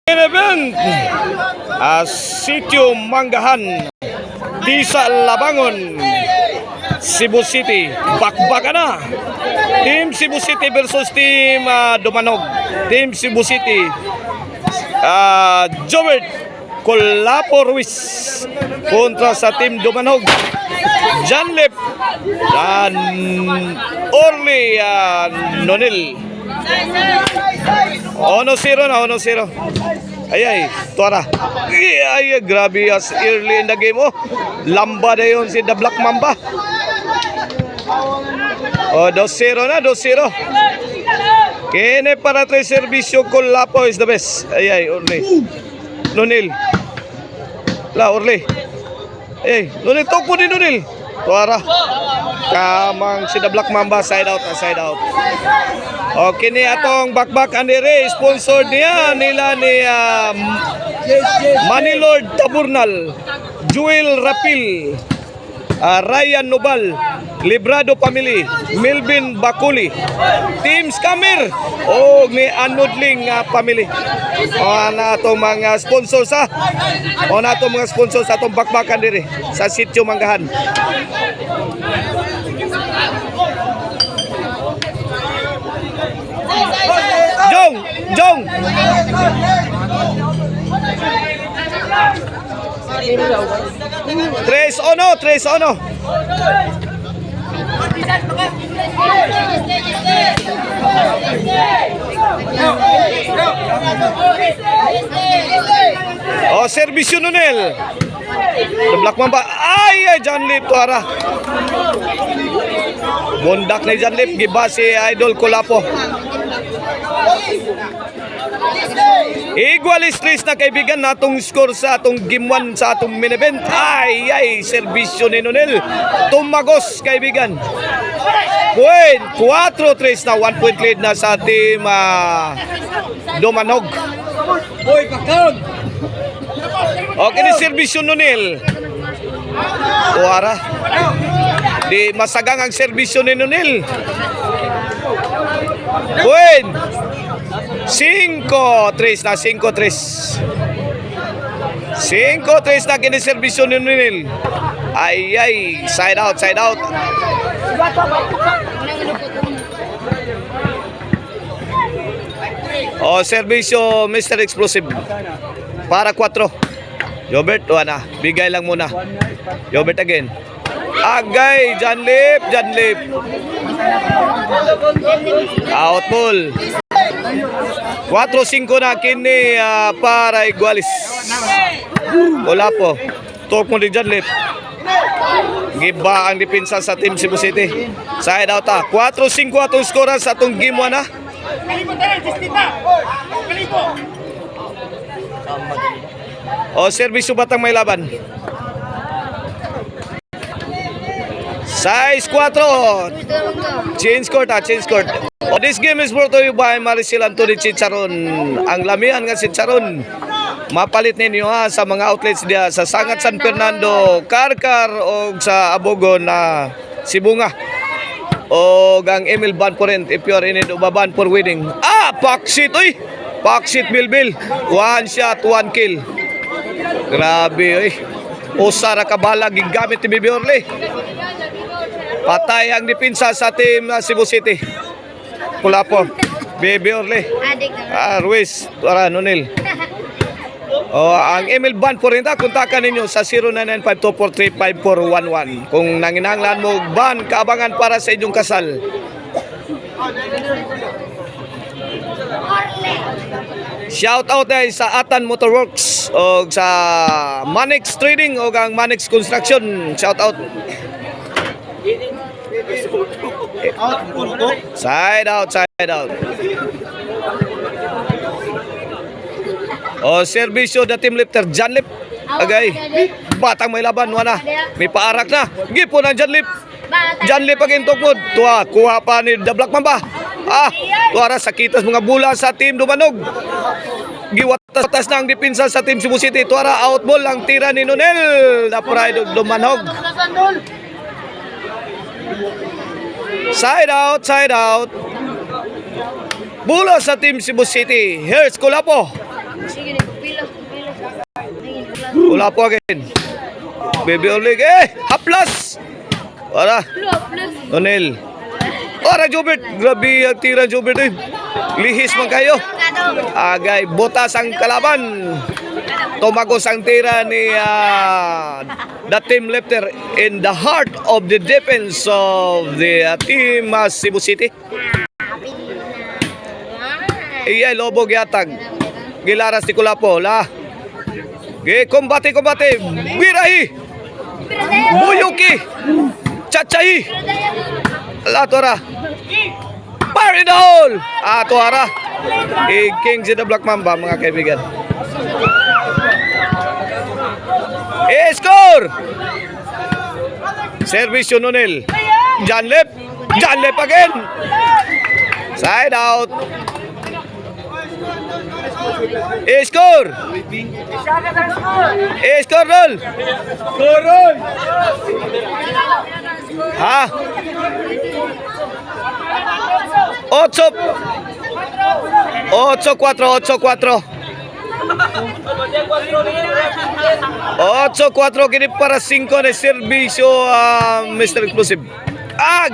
Event Sitio Manggahan Tisa Labangon Cebu City. Bakbakan na Team Cebu City versus Team Dumanog. Team Cebu City Jobert Colapo Ruiz kontra sa Team Dumanog Janlip dan Orly Nonil. 1-0 na, 1-0. Ay, tuara. Ay, grabe as early in the game. Oh, lamba na yun si The Black Mamba. 2-0 na, 2-0. Kene para tres servisyo Colapo is the best. Ay, Orly. Nonil. La, Orly. Ay, Nonil, tokpo ni Nonil. Tuara. Kamang si The Black Mamba, side out, side out. Okay ni atong bakbak andere sponsor niya nila ni Manilord Taburnal, Joel Rapil, Ryan Nobal, Librado Family, Melvin Bakuli, Team Scammer o ni Anudling Family. O na atong mga sponsors o na atong mga sponsors sa atong bakbakan dire sa Sitio Manggahan. Jong 3-1, 3-1. Oh, servisyo Nonel. The Black Mamba. Ay, Janlip tuara. Bondak na Janlip giba si Idol Colapo. Igualis tres na kaibigan natong score sa atong game 1 sa atong main event. Ay, servisyo ni Nonel. Tumagos kaibigan. 4-3 na 1 point lead na sa team Dumanog. Okay ni servisyo Nonel. Tuara. Di masagang ang servisyo ni Nonel. 5-3 na 5-3. 5-3 na kiniservisyo ni Nonil. Ay, side out, side out. Oh, servisyo Mr. Explosive. Para 4. Jobert, na. Bigay lang muna. Jobert again. Agay, Janlip. Out ball. 4-5 na kini para Igualis. Wala po. Talk mo din Janlip. Giba ang depensa sa Team Cebu City. Side out 4-5 atong skora sa atong game 1 na. O, servisyo batang may laban. Size 4. Change court. Oh, this game is brought to you by Maricel Anthony Chicharon. Ang lamihan nga Chicharon. Mapalit ninyo sa mga outlets diya sa Sangat San Fernando, Karkar o sa Abogon na Sibunga. O ang Emil Ban for rent if you are in it ubaban for winning. Paksit oy. Paksit Bilbil. 1 shot, 1 kill. Grabe oy. Usara kabala gigamit ni Bibi Orly. Patay ang depensa sa team Cebu City. Colapo, Bibi Orly, Ruiz, tuara Nonil. Ang Emil Ban po rin kontakan ninyo sa 0995-243-5411 kung nanginahanglan mo ban kaabangan para sa inyong kasal. Shout out sa Atan Motorworks o sa Manix Trading o ang Manix Construction. Shout out. Side out. O, servisyo na team lifter Janlip. Agay. Batang may laban na. May paarak na. Gipo ng Janlip. Janlip ang intokmod. Kuha pa ni The Black Mamba. Tuara sakitas mga bula sa team Dumanog. Giwatas na ang depensa sa team Cebu City. Tuara outball ang tira ni Nonel. Na pride of Dumanog. Side out. Bula sa team Cebu City. Here's Colapo. Wala po again. Baby Olig. Haplas! Para. Nonel. Para Jobert. Grabe ang tira Jobert eh. Lihis man kayo. Agay. Botas ang kalaban. Tumagos ang tira ni the team lifter in the heart of the defense of the team Cebu City. Iyay Lobo giatag. Gilaras ti Kulapo. La. Kombate. Birahi. Buyuki. Chachay. La Tora. Fire in the hole. Tora. Kings in the Black Mamba mga kaibigan. Score! Servisyo Nonel. John Lep again. Side out. Score! Score roll. Ha? 8-4 kini para 5 na servisyo Mr. Exclusive.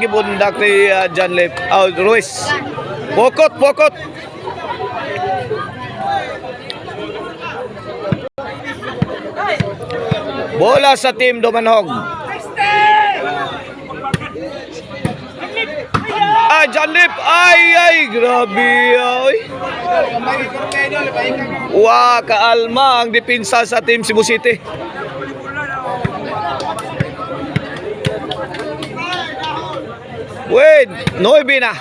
Gibundak ni John Lep. Ruiz. Pokot. Bola sa team Dumanhog. John Lip. Ay, grabe. Kaalma ang depensa sa team Cebu City. Wait, 9 na.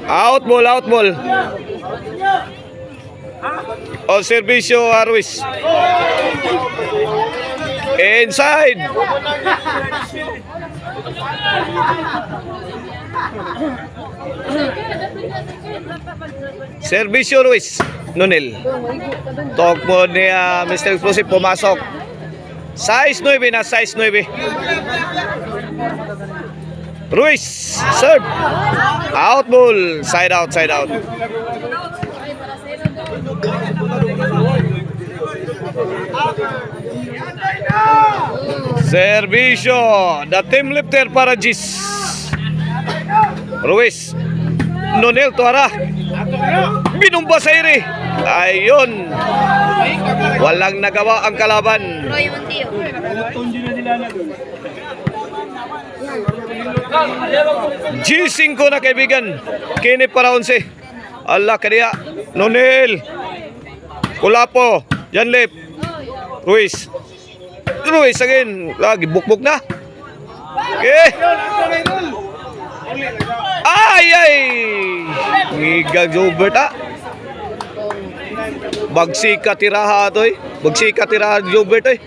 Out ball. Servisyo Ruiz. Inside. Servisyo Ruiz. Nonel. Talk mo ni Mr. Explosive pumasok. Size 9 na, size 9. Ruiz, serve. Out ball. Side out. Servisyo. The team lifter para Gis. Ruiz. Nonel Tuara. Binumba sa iri. Ayun. Walang nagawa ang kalaban. G5 na kaibigan. Kini para 11. Allah kaniya. Nonel. Kulapo. Janlip. Ruiz again. Lagi bukbuk na. Okay. Ay. Ngigag Jobert Bagsika tiraha toy. Bagsika tiraha Jobert toy.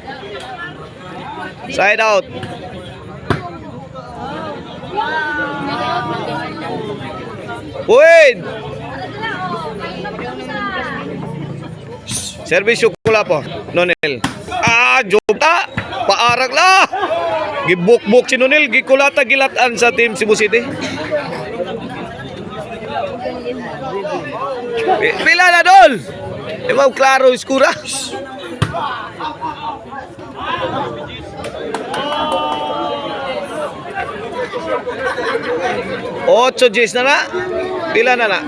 Side out. Wait. Servisyo Kulapo. Nonel. Jobta. Paarag la. Gibuk-buk si Nonel. Gikulata gilatan sa team Cebu City. Pila na dol. Ewan klaro iskura. Ocho Gs na. Pila na.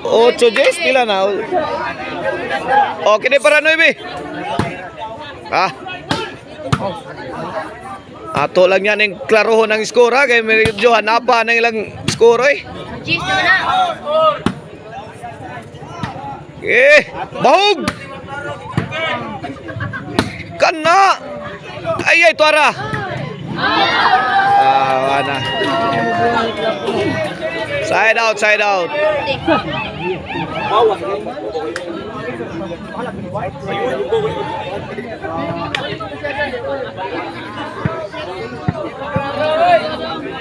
Ocho Gs, pila na. Okay na para 9. Ato lang yan yung klarohon ng score kaya medyo hanapan ng ilang score bahog kana ay Tuara wala side out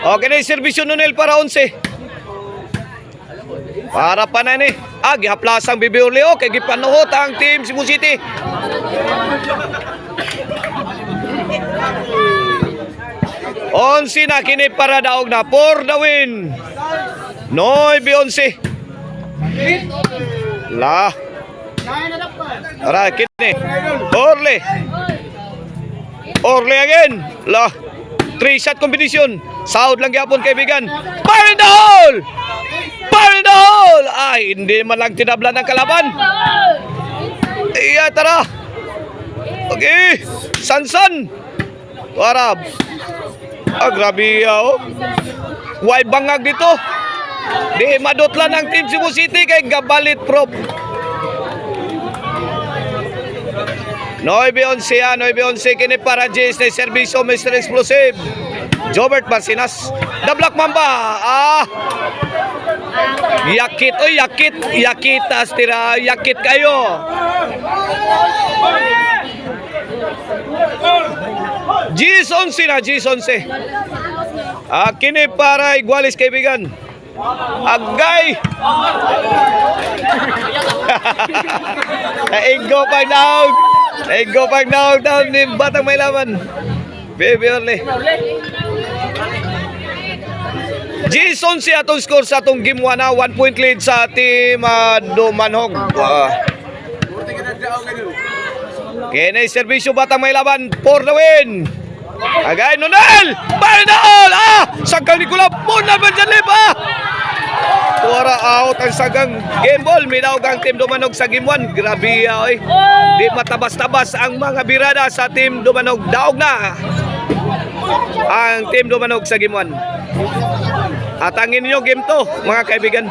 okay na yung servisyo Nonel para 11. Para pa na ni. Gihaplasang Bibi Orleo kay gipanuhot ang team Cebu City. Onsi na kini para daog na for the win. 9-11. La. Ara kini. Orle. Orle again. La. 3-shot competition. Sahod lang gyapon kaibigan. Fire in the hole. Fire in the hole. Ay, hindi man lang tinablan ng kalaban. Iya, tara. Okay. Sansan. Para. Ah, grabe oh. Wide bangag dito. Di madutlan ang Team Cebu City kay gabalit prop. 9-11 kini para Jace na serbisyo Mr. Explosive. Jobert Marcinas. The Black Mamba. Ah. Yakit, oy yakit. Yakitas tira, yakit kayo. G11 na, G11. Kini para Iguales kaibigan. Agay. Ego pag naog. Ego pag naog down ni Batang May Laban. Baby Orle. G11 atong score sa atong game 1 na 1 point lead sa team Dumanhog. Kini serbisyo Batang May Laban for the win. Agay Nonel! Barinol! Sagang ni Kulap! Muna ba dyan lip? Tuwara out ang sagang game ball. Minaw ang team Dumanog sa game 1. Grabe oy. Di matabas-tabas ang mga birada sa team Dumanog. Daog na ang team Dumanog sa game 1. At ang inyo game 2 mga kaibigan.